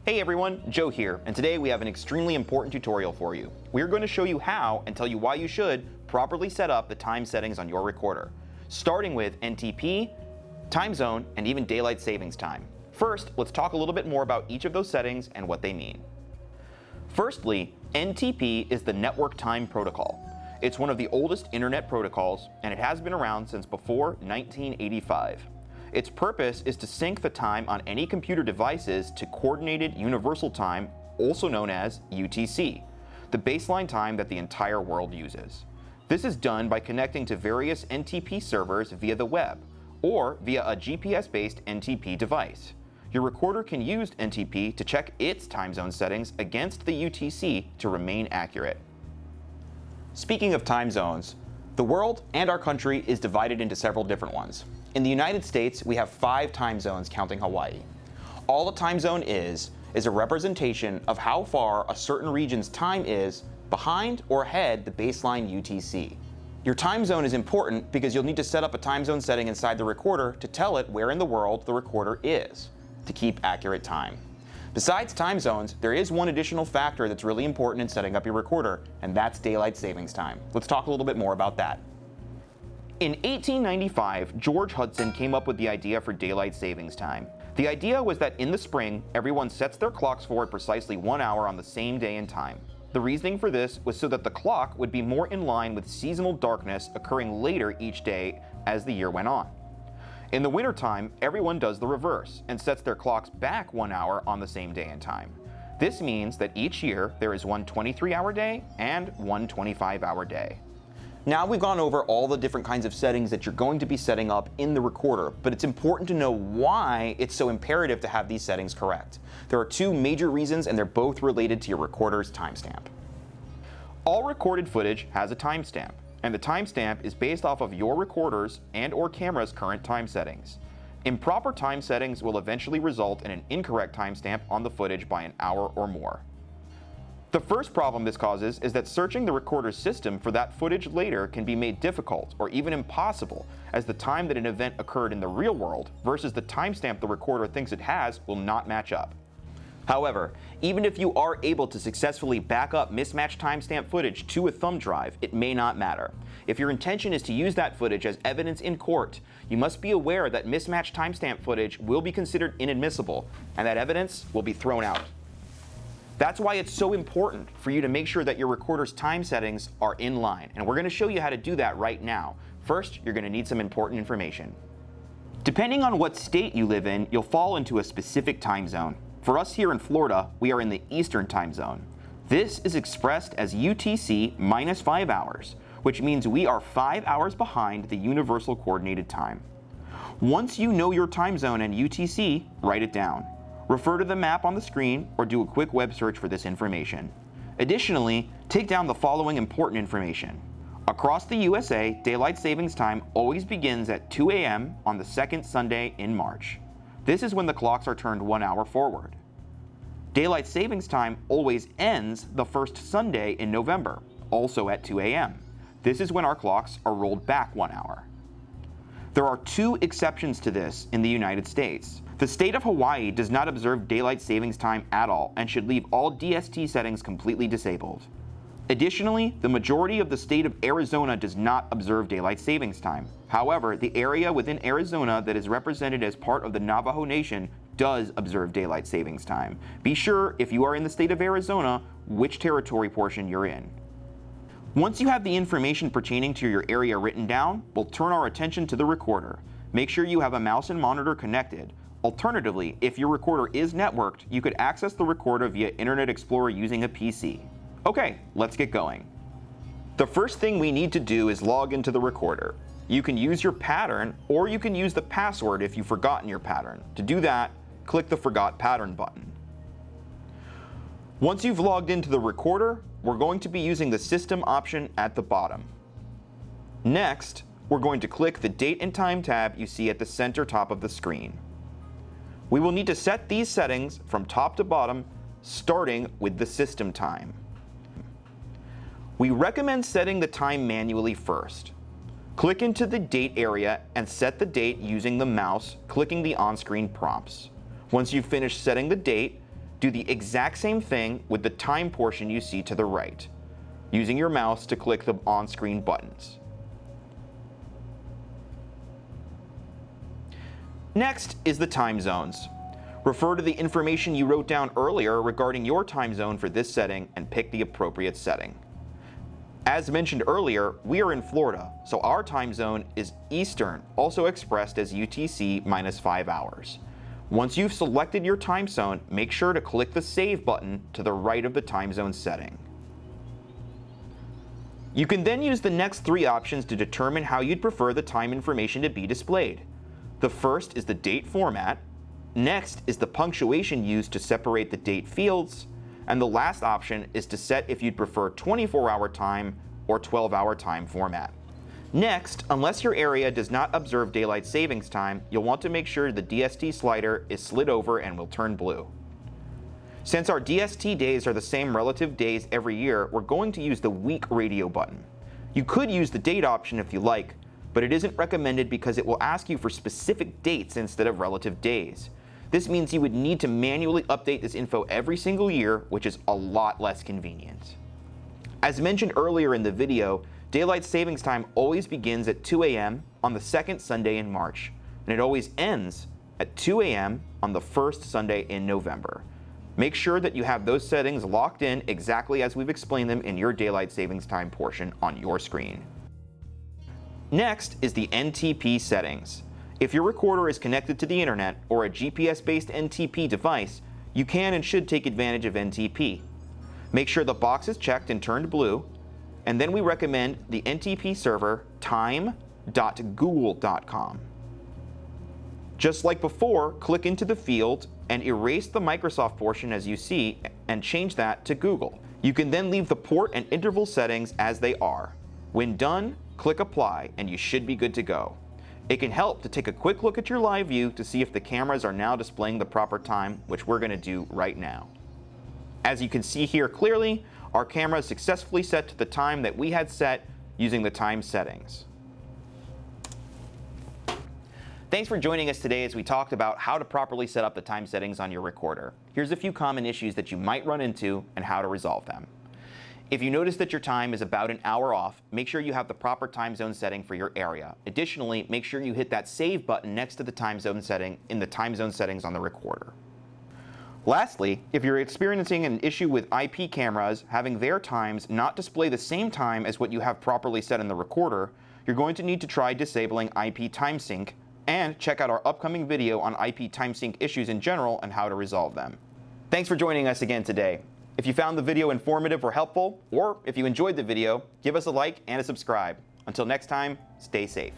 Hey everyone, Joe here, and today we have an extremely important tutorial for you. We are going to show you how and tell you why you should properly set up the time settings on your recorder, starting with NTP, time zone, and even daylight savings time. First, let's talk a little bit more about each of those settings and what they mean. Firstly, NTP is the Network Time Protocol. It's one of the oldest internet protocols, and it has been around since before 1985. Its purpose is to sync the time on any computer devices to Coordinated Universal Time, also known as UTC, the baseline time that the entire world uses. This is done by connecting to various NTP servers via the web, or via a GPS-based NTP device. Your recorder can use NTP to check its time zone settings against the UTC to remain accurate. Speaking of time zones, the world and our country is divided into several different ones. In the United States, we have 5 time zones counting Hawaii. All a time zone is a representation of how far a certain region's time is behind or ahead the baseline UTC. Your time zone is important because you'll need to set up a time zone setting inside the recorder to tell it where in the world the recorder is, to keep accurate time. Besides time zones, there is one additional factor that's really important in setting up your recorder, and that's daylight savings time. Let's talk a little bit more about that. In 1895, George Hudson came up with the idea for daylight savings time. The idea was that in the spring, everyone sets their clocks forward precisely 1 hour on the same day and time. The reasoning for this was so that the clock would be more in line with seasonal darkness occurring later each day as the year went on. In the wintertime, everyone does the reverse and sets their clocks back 1 hour on the same day and time. This means that each year there is one 23-hour day and one 25-hour day. Now we've gone over all the different kinds of settings that you're going to be setting up in the recorder, but it's important to know why it's so imperative to have these settings correct. There are 2 major reasons, and they're both related to your recorder's timestamp. All recorded footage has a timestamp, and the timestamp is based off of your recorder's and/or camera's current time settings. Improper time settings will eventually result in an incorrect timestamp on the footage by an hour or more. The first problem this causes is that searching the recorder's system for that footage later can be made difficult or even impossible, as the time that an event occurred in the real world versus the timestamp the recorder thinks it has will not match up. However, even if you are able to successfully back up mismatched timestamp footage to a thumb drive, it may not matter. If your intention is to use that footage as evidence in court, you must be aware that mismatched timestamp footage will be considered inadmissible, and that evidence will be thrown out. That's why it's so important for you to make sure that your recorder's time settings are in line, and we're going to show you how to do that right now. First, you're going to need some important information. Depending on what state you live in, you'll fall into a specific time zone. For us here in Florida, we are in the Eastern time zone. This is expressed as UTC minus 5 hours, which means we are 5 hours behind the Universal Coordinated Time. Once you know your time zone and UTC, write it down. Refer to the map on the screen or do a quick web search for this information. Additionally, take down the following important information. Across the USA, daylight savings time always begins at 2 a.m. on the second Sunday in March. This is when the clocks are turned 1 hour forward. Daylight savings time always ends the first Sunday in November, also at 2 a.m. This is when our clocks are rolled back 1 hour. There are 2 exceptions to this in the United States. The state of Hawaii does not observe daylight savings time at all and should leave all DST settings completely disabled. Additionally, the majority of the state of Arizona does not observe daylight savings time. However, the area within Arizona that is represented as part of the Navajo Nation does observe daylight savings time. Be sure, if you are in the state of Arizona, which territory portion you're in. Once you have the information pertaining to your area written down, we'll turn our attention to the recorder. Make sure you have a mouse and monitor connected. Alternatively, if your recorder is networked, you could access the recorder via Internet Explorer using a PC. Okay, let's get going. The first thing we need to do is log into the recorder. You can use your pattern, or you can use the password if you've forgotten your pattern. To do that, click the Forgot Pattern button. Once you've logged into the recorder, we're going to be using the System option at the bottom. Next, we're going to click the Date and Time tab you see at the center top of the screen. We will need to set these settings from top to bottom, starting with the system time. We recommend setting the time manually first. Click into the date area and set the date using the mouse, clicking the on-screen prompts. Once you've finished setting the date, do the exact same thing with the time portion you see to the right, using your mouse to click the on-screen buttons. Next is the time zones. Refer to the information you wrote down earlier regarding your time zone for this setting and pick the appropriate setting. As mentioned earlier, we are in Florida, so our time zone is Eastern, also expressed as UTC minus 5 hours. Once you've selected your time zone, make sure to click the Save button to the right of the time zone setting. You can then use the next three options to determine how you'd prefer the time information to be displayed. The first is the date format, next is the punctuation used to separate the date fields, and the last option is to set if you'd prefer 24-hour time or 12-hour time format. Next, unless your area does not observe daylight savings time, you'll want to make sure the DST slider is slid over and will turn blue. Since our DST days are the same relative days every year, we're going to use the week radio button. You could use the date option if you like, but it isn't recommended because it will ask you for specific dates instead of relative days. This means you would need to manually update this info every single year, which is a lot less convenient. As mentioned earlier in the video, daylight savings time always begins at 2 a.m. on the second Sunday in March, and it always ends at 2 a.m. on the first Sunday in November. Make sure that you have those settings locked in exactly as we've explained them in your daylight savings time portion on your screen. Next is the NTP settings. If your recorder is connected to the internet or a GPS-based NTP device, you can and should take advantage of NTP. Make sure the box is checked and turned blue, and then we recommend the NTP server time.google.com. Just like before, click into the field and erase the Microsoft portion as you see and change that to Google. You can then leave the port and interval settings as they are. When done, click Apply and you should be good to go. It can help to take a quick look at your live view to see if the cameras are now displaying the proper time, which we're going to do right now. As you can see here clearly, our camera is successfully set to the time that we had set using the time settings. Thanks for joining us today as we talked about how to properly set up the time settings on your recorder. Here's a few common issues that you might run into and how to resolve them. If you notice that your time is about an hour off, make sure you have the proper time zone setting for your area. Additionally, make sure you hit that Save button next to the time zone setting in the time zone settings on the recorder. Lastly, if you're experiencing an issue with IP cameras having their times not display the same time as what you have properly set in the recorder, you're going to need to try disabling IP time sync and check out our upcoming video on IP time sync issues in general and how to resolve them. Thanks for joining us again today. If you found the video informative or helpful, or if you enjoyed the video, give us a like and a subscribe. Until next time, stay safe.